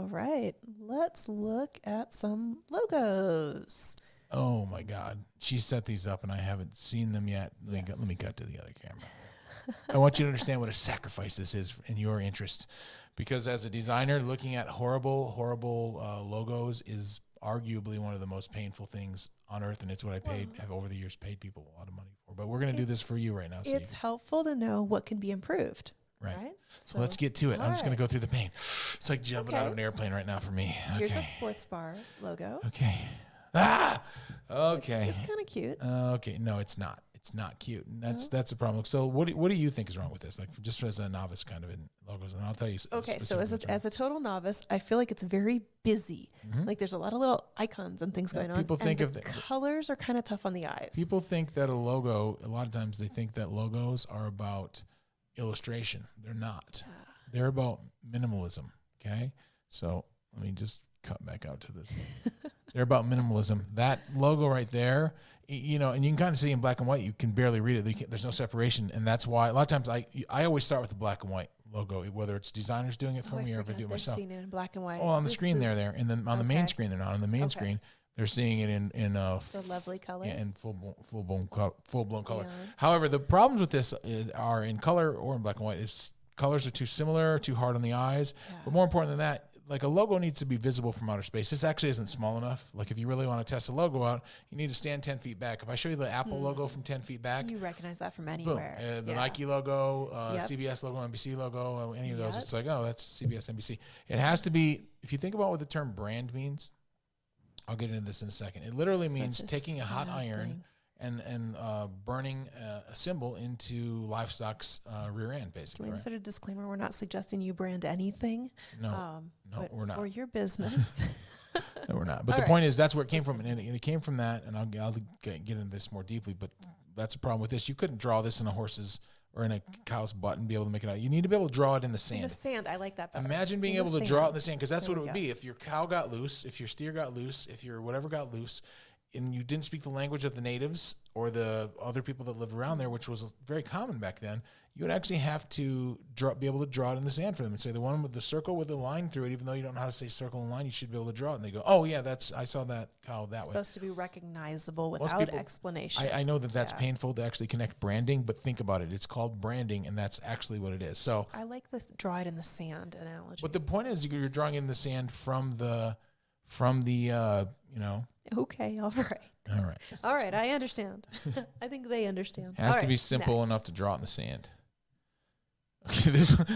right. Let's look at some logos. Oh my God. She set these up and I haven't seen them yet. Let me cut to the other camera. I want you to understand what a sacrifice this is in your interest. Because as a designer, looking at horrible logos is arguably one of the most painful things on earth. And it's what have over the years paid people a lot of money for. But we're going to do this for you right now. So it's helpful to know what can be improved. Right. So let's get to it. I'm just going to go through the pain. It's like jumping out of an airplane right now for me. Okay. Here's a sports bar logo. Okay. Ah! Okay. It's kind of cute. Okay. No, it's not. It's not cute. And that's a problem. So what do you think is wrong with this? Like just as a novice kind of in logos, and I'll tell you. Okay. So as a total novice, I feel like it's very busy. Like there's a lot of little icons and things going on. People think the colors are kind of tough on the eyes. People think that a lot of times they think that logos are about illustration. They're not. They're about minimalism. Okay. So let me just cut back out to the, they're about minimalism. That logo right there, and you can kind of see in black and white, you can barely read it. There's no separation. And that's why a lot of times I always start with the black and white logo, whether it's designers doing it for me or if I do it myself. Seeing it in black and white. Oh, on the screen there. And then on the main screen, they're not on the main screen. They're seeing it in the lovely color. Yeah, in full blown color. Yeah. However, the problems with this are in color or in black and white. Is colors are too similar, too hard on the eyes. Yeah. But more important than that, like a logo needs to be visible from outer space. This actually isn't small enough. Like if you really want to test a logo out, you need to stand 10 feet back. If I show you the Apple logo from 10 feet back, you recognize that from anywhere. Boom. The Nike logo, CBS logo, NBC logo, any of those, it's like, oh, that's CBS, NBC. It has to be, if you think about what the term brand means, I'll get into this in a second. It literally means taking a hot iron and burning a symbol into livestock's rear end, basically. Can we insert a disclaimer? We're not suggesting you brand anything. No, we're not. For your business. No, we're not. But the point is, that's where it came from. And it came from that, and I'll get into this more deeply, but that's a problem with this. You couldn't draw this in a horse's or in a cow's butt and be able to make it out. You need to be able to draw it in the sand. In the sand, I like that better. Imagine being able to draw it in the sand, because that's what it would be. If your cow got loose, if your steer got loose, if your whatever got loose, and you didn't speak the language of the natives or the other people that lived around there, which was very common back then, you would actually have to be able to draw it in the sand for them and say the one with the circle with the line through it, even though you don't know how to say circle and line, you should be able to draw it. And they go, oh yeah, I saw that cow that way. It's supposed to be recognizable without explanation. I know that's painful to actually connect branding, but think about it. It's called branding, and that's actually what it is. So I like the draw it in the sand analogy. But the point is, you're drawing it in the sand from the Okay, all right, I understand. I think they understand. It has to be simple enough to draw it in the sand. Okay, this one.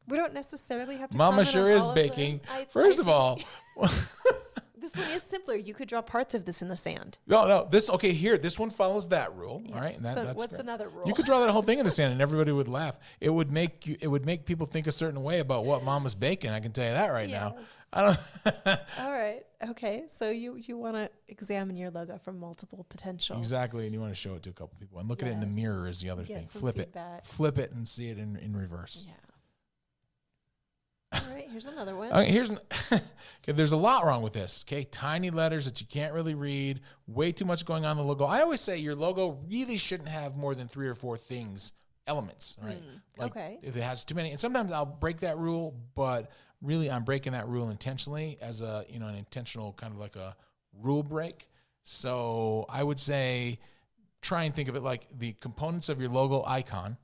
We don't necessarily have to. Mama sure is baking. First of all, this one is simpler. You could draw parts of this in the sand. No. This one follows that rule. Yes. All right. And that's what's another rule? You could draw that whole thing in the sand, and everybody would laugh. It would make people think a certain way about what Mama's baking. I can tell you that right now. I don't. All right. Okay. So you want to examine your logo from multiple potential. Exactly, and you want to show it to a couple people, and look at it in the mirror is the other thing. Flip it, and see it in reverse. Yeah. All right, here's another one. Okay, okay, there's a lot wrong with this. Okay, tiny letters that you can't really read. Way too much going on in the logo. I always say your logo really shouldn't have more than 3 or 4 elements. Right? If it has too many, and sometimes I'll break that rule, but really I'm breaking that rule intentionally as an intentional kind of like a rule break. So I would say try and think of it like the components of your logo icon.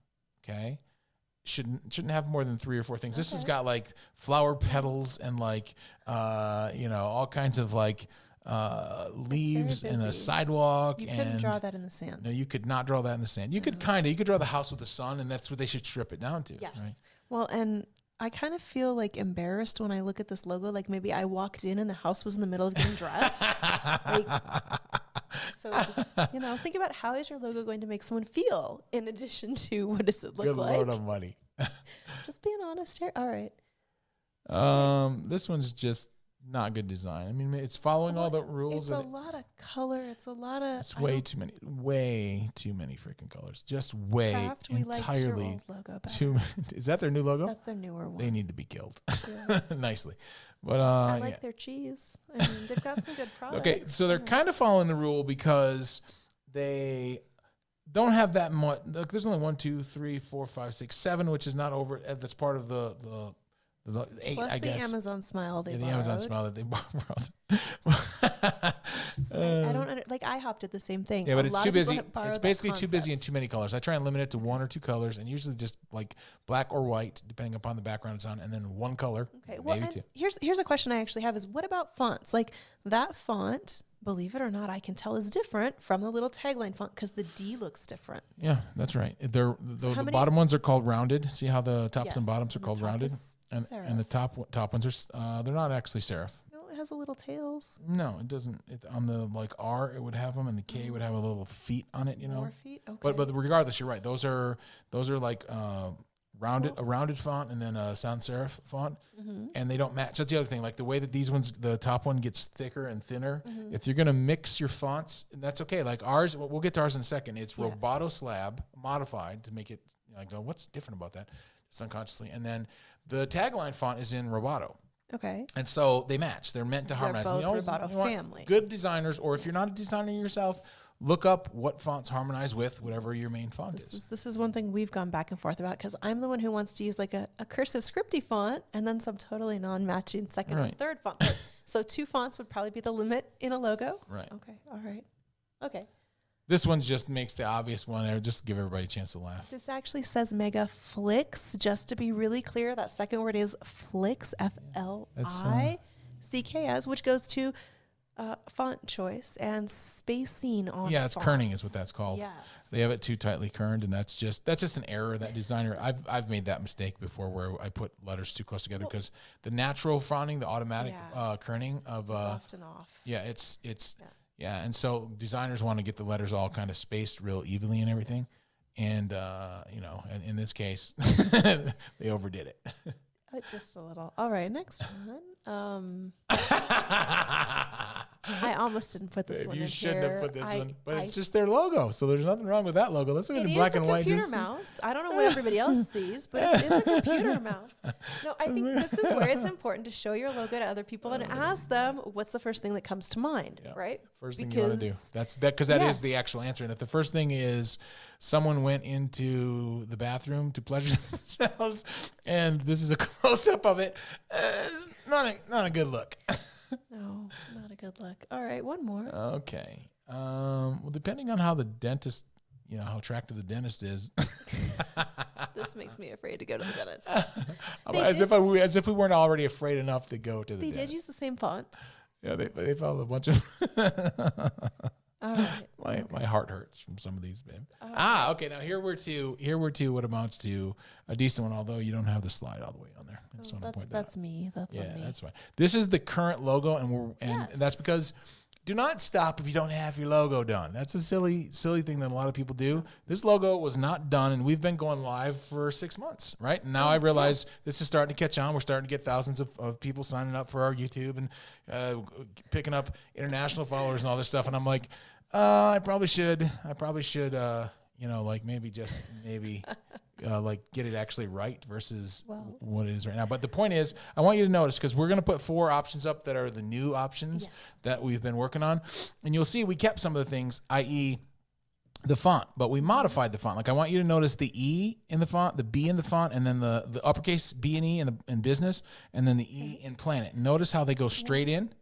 Okay. Shouldn't have more than 3 or 4 things. Okay. This has got like flower petals and like all kinds of like leaves and a sidewalk. You couldn't draw that in the sand. No, you could not draw that in the sand. You could draw the house with the sun, and that's what they should strip it down to. Yes. Right? Well, and I kind of feel like embarrassed when I look at this logo. Like maybe I walked in and the house was in the middle of getting dressed. So just, think about how is your logo going to make someone feel in addition to what does it look Good like? Lord of money. Just being honest here. All right. This one's just not good design. I mean, it's following all the rules. It's a lot of color. It's a lot of. It's way too many freaking colors. Just way Kraft, entirely logo too. Is that their new logo? That's their newer one. They need to be killed nicely. But I like their cheese. I mean, they've got some good products. Okay, so they're kind of following the rule because they don't have that much. Look, there's only 1, 2, 3, 4, 5, 6, 7, which is not over. That's part of the Plus I the guess. Amazon smile they Yeah, the borrowed. Amazon smile that they borrowed. I don't like. I hopped at the same thing. Yeah, but A it's lot too of people busy. have borrowed It's that basically too busy and concept. too many colors. I try and limit it to 1 or 2 colors, and usually just like black or white, depending upon the background it's on, and then 1 color. Okay. Well, maybe and 2. here's a question I actually have: is what about fonts? Like that font, believe it or not, I can tell is different from the little tagline font because the D looks different. Yeah, that's right. They're So how the many- bottom ones are called rounded. See how the tops and Yes, bottoms are and the called top rounded, is and serif. the top ones are they're not actually serif. No, it has a little tails. No, it doesn't. On the like R, it would have them, and the K would have a little feet on it. You know. More feet. Okay. But regardless, you're right. Those are like rounded a rounded font and then a sans serif font, and they don't match. That's the other thing. Like the way that these ones, the top one gets thicker and thinner. If you're gonna mix your fonts, that's okay. Like ours, we'll get to ours in a second. It's Roboto Slab modified to make it. I go, what's different about that? Just unconsciously, and then the tagline font is in Roboto. Okay. And so they match. They're meant to They're harmonize. And both you Roboto want family. good designers, or if you're not a designer yourself, look up what fonts harmonize with whatever your main font is. This is one thing we've gone back and forth about because I'm the one who wants to use like a cursive scripty font and then some totally non-matching second Right. or third font. So 2 fonts would probably be the limit in a logo. Right. Okay. All right. Okay. This one just makes the obvious one there, just to give everybody a chance to laugh. This actually says Mega Flix. Just to be really clear, that second word is Flix, F-L-I-C-K-S, which goes to font choice and spacing on Yeah, it's fonts. kerning is what that's called. Yes. They have it too tightly kerned, and that's just an error. That designer, I've made that mistake before where I put letters too close together because the natural fonting, the automatic kerning of It's often off. yeah, it's yeah, and so designers want to get the letters all kind of spaced real evenly and everything, and you know, and in this case, they overdid it. Just a little. All right, next one. I almost didn't put this Babe, one you in shouldn't here. have put this one, but I- it's just their logo, so there's nothing wrong with that logo. Let's look at It it in is black a and white. computer Just- mouse. I don't know what everybody else sees, but it is a computer mouse. No, I think this is where it's important to show your logo to other people and ask them what's the first thing that comes to mind, Yeah. right? First thing you want to do. Because- That's that because that is Yes. the actual answer. And if the first thing is someone went into the bathroom to pleasure themselves, and this is a close up of it, it's not a good look. No, not a good look. All right, one more. Okay. Well, depending on how the dentist, you know, how attractive the dentist is, This makes me afraid to go to the dentist. as if we weren't already afraid enough to go to the They dentist. did use the same font. Yeah, they found a bunch of. All right. My heart hurts from some of these, babe. Oh. Okay. Now here we're to what amounts to a decent one, although you don't have the slide all the way on there. I just want to point that out. That's me. That's on me. That's fine. This is the current logo, and that's Yes. because do not stop if you don't have your logo done. That's a silly thing that a lot of people do. This logo was not done, and we've been going live for 6 months, right? And now I realize this is starting to catch on. We're starting to get thousands of people signing up for our YouTube and picking up international followers and all this stuff. And I'm like, I probably should, you know, like maybe like get it actually right versus what it is right now. But the point is, I want you to notice because we're going to put 4 options up that are the new options that we've been working on. And you'll see we kept some of the things, i.e. the font, but we modified the font. Like I want you to notice the E in the font, the B in the font, and then the uppercase B and E in business, and then the E in planet. Notice how they go straight in.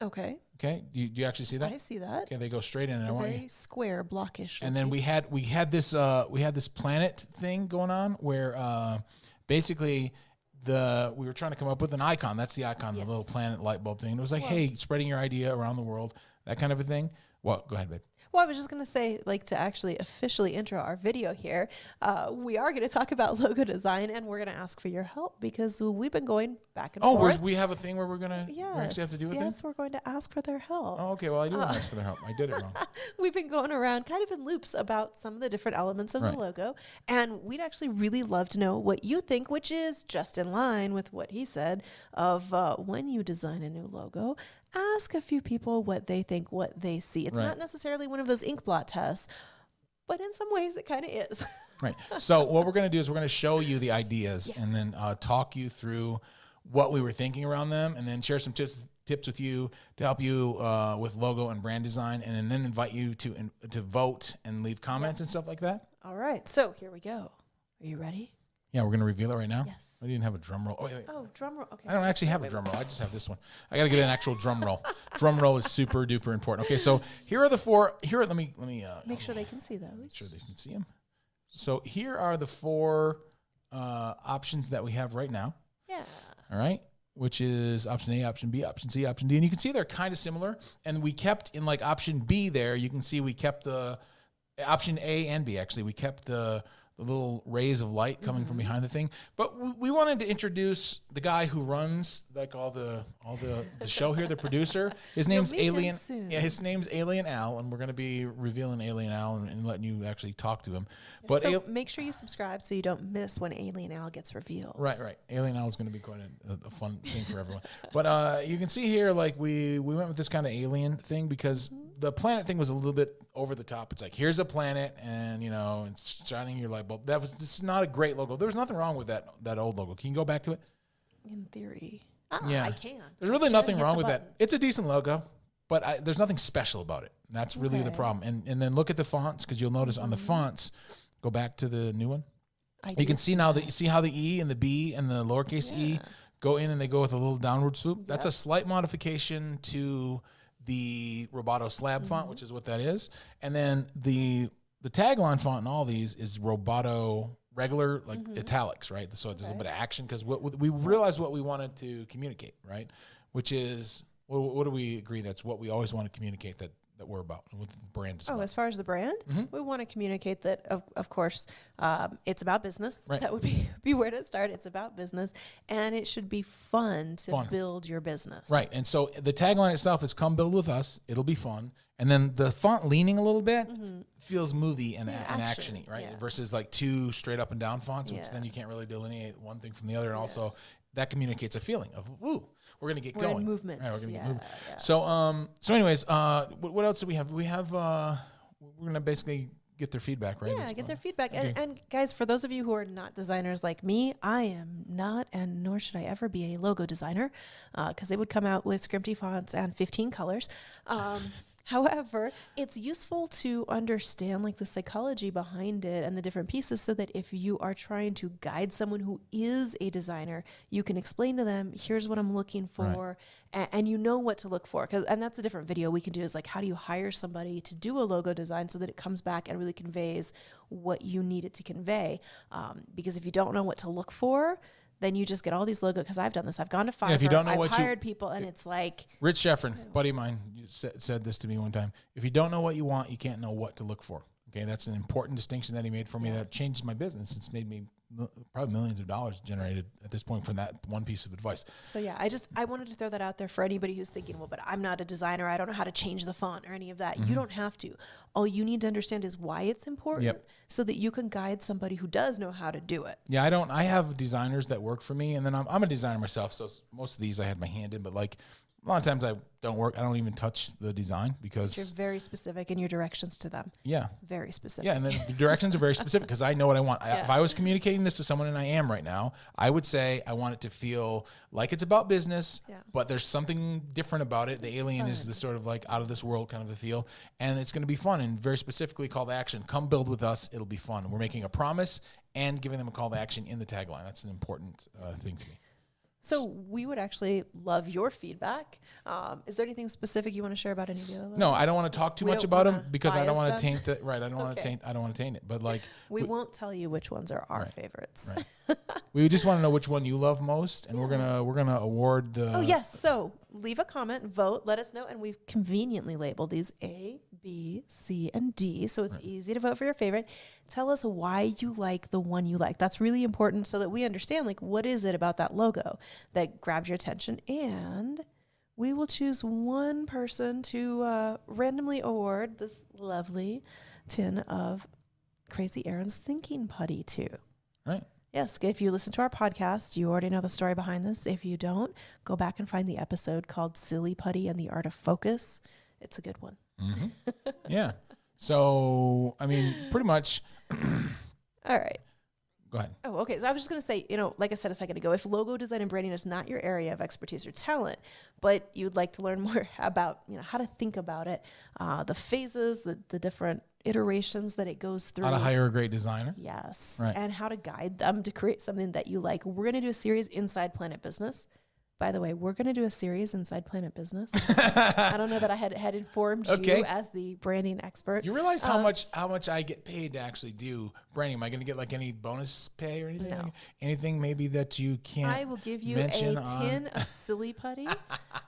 Okay. Okay. Do you actually see that? I see that. Okay, they go straight in, and I want you. Very square, blockish. And then we had this planet thing going on where basically we were trying to come up with an icon. That's the icon, the little planet light bulb thing. And it was like, hey, spreading your idea around the world, that kind of a thing. Well, go ahead, babe. Well, I was just going to say, like, to actually officially intro our video here, we are going to talk about logo design, and we're going to ask for your help because we've been going back and forth. Oh, we have a thing where we actually have to do a thing? Yes, we're going to ask for their help. Oh, okay. Well, I do want to ask for their help. I did it wrong. We've been going around kind of in loops about some of the different elements of the logo, and we'd actually really love to know what you think, which is just in line with what he said of when you design a new logo, ask a few people what they think, what they see. It's not necessarily one of those ink blot tests, but in some ways it kind of is. Right. So what we're going to do is we're going to show you the ideas and then talk you through what we were thinking around them, and then share some tips with you to help you with logo and brand design, and then invite you to vote and leave comments and stuff like that. All right. So here we go. Are you ready? Yeah, we're going to reveal it right now? Yes. I didn't have a drum roll. Oh, wait. Oh, drum roll. Okay. I don't actually have a drum roll. I just have this one. I got to get an actual drum roll. Drum roll is super duper important. Okay, so here are the four. Let me make sure they can see those. Make sure they can see them. So here are the four options that we have right now. Yeah. All right. Which is option A, option B, option C, option D. And you can see they're kind of similar. And we kept in like option B there, you can see we kept the option A and B actually. We kept the little rays of light coming from behind the thing. But we wanted to introduce the guy who runs like all the show here, the producer. His name's Alien. Yeah, his name's Alien Al, and we're going to be revealing Alien Al and letting you actually talk to him. But so make sure you subscribe so you don't miss when Alien Al gets revealed. Right. Alien Al is going to be quite a fun thing for everyone. But you can see here, like we went with this kind of alien thing because the planet thing was a little bit over the top. It's like, here's a planet, and it's shining your light bulb. This is not a great logo. There's nothing wrong with that old logo. Can you go back to it? In theory. Yeah. I can. There's really nothing wrong with that. It's a decent logo, but there's nothing special about it. That's really the problem. And then look at the fonts, because you'll notice on the fonts, go back to the new one. You can see now that you see how the E and the B and the lowercase e go in and they go with a little downward swoop. Yep. That's a slight modification to the Roboto slab font, which is what that is. And then the tagline font in all these is Roboto regular, like italics, right? So there's a little bit of action because we realized what we wanted to communicate, right? Which is, what do we agree that's what we always want to communicate that we're about, with the brand as well. As far as the brand, we want to communicate that, of course, it's about business. Right. That would be where to start. It's about business, and it should be fun to build your business. Right, and so the tagline itself is "Come build with us. It'll be fun." And then the font leaning a little bit feels movie and action-y, right? Yeah. Versus like two straight up and down fonts, which then you can't really delineate one thing from the other, and also that communicates a feeling of we're going to get going. In movement. Right, we're going to get moving. Yeah. So anyways, what else do we have? We have we're going to basically get their feedback, right? Yeah, get their feedback. Okay. And guys, for those of you who are not designers like me, I am not, and nor should I ever be a logo designer, because they would come out with scrimpty fonts and 15 colors. However, it's useful to understand like the psychology behind it and the different pieces, so that if you are trying to guide someone who is a designer, you can explain to them, here's what I'm looking for, and you know what to look for. And that's a different video we can do, is like, how do you hire somebody to do a logo design so that it comes back and really conveys what you need it to convey. Because if you don't know what to look for, then you just get all these logos. Because I've done this. I've gone to Fiverr. If you don't know I've hired people, and it's like... Rich Sheffrin, buddy of mine, said this to me one time. If you don't know what you want, you can't know what to look for. Okay, that's an important distinction that he made for me that changed my business. It's made me probably millions of dollars generated at this point from that one piece of advice. So yeah, I wanted to throw that out there for anybody who's thinking, well, but I'm not a designer. I don't know how to change the font or any of that. You don't have to. All you need to understand is why it's important, so that you can guide somebody who does know how to do it. Yeah, I have designers that work for me, and then I'm a designer myself, so most of these I had my hand in, but like a lot of times I don't even touch the design, because you're very specific in your directions to them. Yeah. Very specific. Yeah, and then the directions are very specific because I know what I want. If I was communicating this to someone, and I am right now, I would say I want it to feel like it's about business, but there's something different about it. The alien is the sort of like out of this world kind of a feel, and it's going to be fun, and very specifically call to action. Come build with us. It'll be fun. And we're making a promise and giving them a call to action in the tagline. That's an important thing to me. So we would actually love your feedback. Is there anything specific you want to share about any of the other logos? No, I don't want to talk too much about them because I don't want to taint it. Right, I don't want to taint. I don't want to taint it. But like, we won't tell you which ones are our favorites. Right. We just want to know which one you love most, and we're gonna award the. Oh yes, so leave a comment, vote, let us know, and we've conveniently labeled these A, B, C, and D, so it's easy to vote for your favorite. Tell us why you like the one you like. That's really important, so that we understand, like, what is it about that logo that grabs your attention, and we will choose one person to randomly award this lovely tin of Crazy Aaron's Thinking Putty to. Right. Yes, if you listen to our podcast, you already know the story behind this. If you don't, go back and find the episode called Silly Putty and the Art of Focus. It's a good one. Mm-hmm. Yeah. So, I mean, pretty much. All right. Go ahead. Oh, okay. So I was just going to say, like I said a second ago, if logo design and branding is not your area of expertise or talent, but you'd like to learn more about, how to think about it, the phases, the different iterations that it goes through. How to hire a great designer. Yes. Right. And how to guide them to create something that you like. We're going to do a series inside Planet Business. By the way, we're going to do a series inside Planet Business. I don't know that I had informed you as the branding expert. You realize how much I get paid to actually do branding? Am I going to get like any bonus pay or anything? No. Anything maybe that you can't I will give you a mention on? tin of silly putty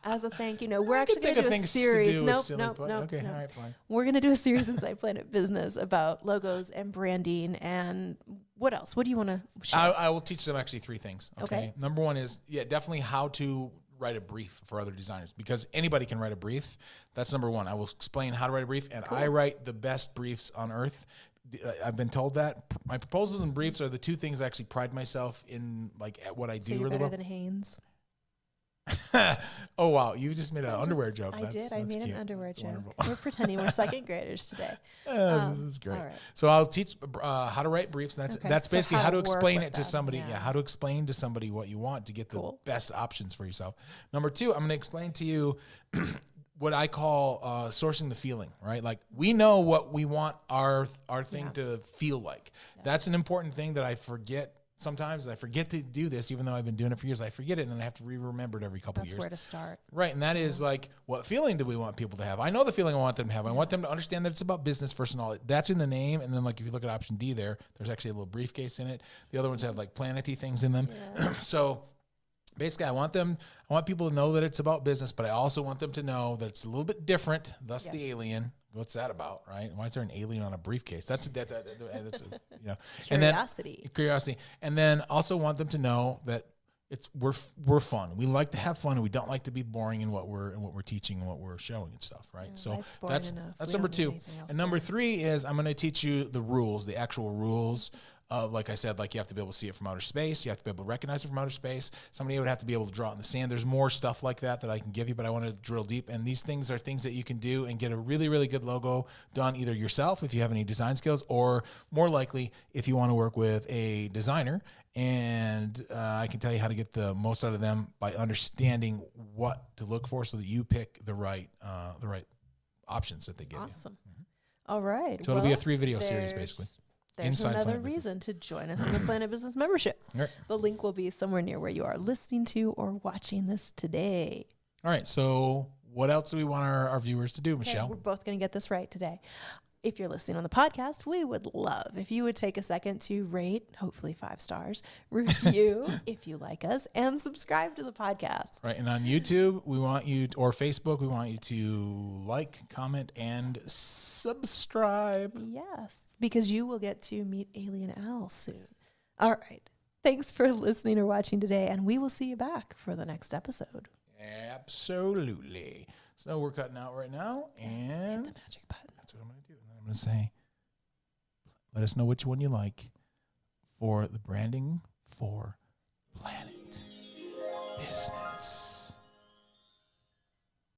as a thank you. No, we're actually can going to think do a of things to series. do with Nope, silly nope, putty. nope. Okay, nope. all right, fine. We're going to do a series inside Planet Business about logos and branding and what else? What do you want to share? I will teach them actually 3 things. Okay. Number 1 is definitely how to write a brief for other designers, because anybody can write a brief. That's number 1. I will explain how to write a brief, and I write the best briefs on earth. I've been told that my proposals and briefs are the 2 things I actually pride myself in, like at what I do. You're really better well. than Hanes. Oh wow, you just made an underwear joke. I did. I made cute. an underwear That's joke. wonderful. We're pretending we're second graders today. This is great. all right. So I'll teach how to write briefs. And that's So basically how to work explain with it to them, somebody. yeah. Yeah, how to explain to somebody what you want to get the best options for yourself. Number 2, I'm going to explain to you what I call sourcing the feeling. Right, like we know what we want our thing to feel like. Yeah. That's an important thing that I forget. Sometimes I forget to do this, even though I've been doing it for years. I forget it, and then I have to re-remember it every couple of years. That's where to start. Right, and that is like, what feeling do we want people to have? I know the feeling I want them to have. I want them to understand that it's about business first and all. That's in the name, and then like if you look at option D there's actually a little briefcase in it. The other ones have like planety things in them. Yeah. So basically, I want people to know that it's about business, but I also want them to know that it's a little bit different, thus the alien. What's that about, right? Why is there an alien on a briefcase? That's curiosity. And then also want them to know that we're fun. We like to have fun, and we don't like to be boring in what we're teaching and what we're showing and stuff, right? Yeah, so that's number 2. And number 3 is I'm going to teach you the rules, the actual rules. Like I said, like you have to be able to see it from outer space. You have to be able to recognize it from outer space. Somebody would have to be able to draw it in the sand. There's more stuff like that I can give you, but I want to drill deep. And these things are things that you can do and get a really, really good logo done either yourself if you have any design skills, or more likely if you want to work with a designer. And I can tell you how to get the most out of them by understanding what to look for so that you pick the right options that they give you. Awesome. All right. So it'll be a 3-video series, basically. There's another reason to join us in the Planet Business membership. Right. The link will be somewhere near where you are listening to or watching this today. All right. So what else do we want our viewers to do, Michelle? We're both going to get this right today. If you're listening on the podcast, we would love if you would take a second to rate, hopefully 5 stars, review if you like us, and subscribe to the podcast. Right. And on YouTube, or Facebook, we want you to like, comment, and subscribe. Yes, because you will get to meet Alien Al soon. All right. Thanks for listening or watching today, and we will see you back for the next episode. Absolutely. So we're cutting out right now, and hit the magic button. That's what I'm going to do. I'm going to say, let us know which one you like for the branding for Planet.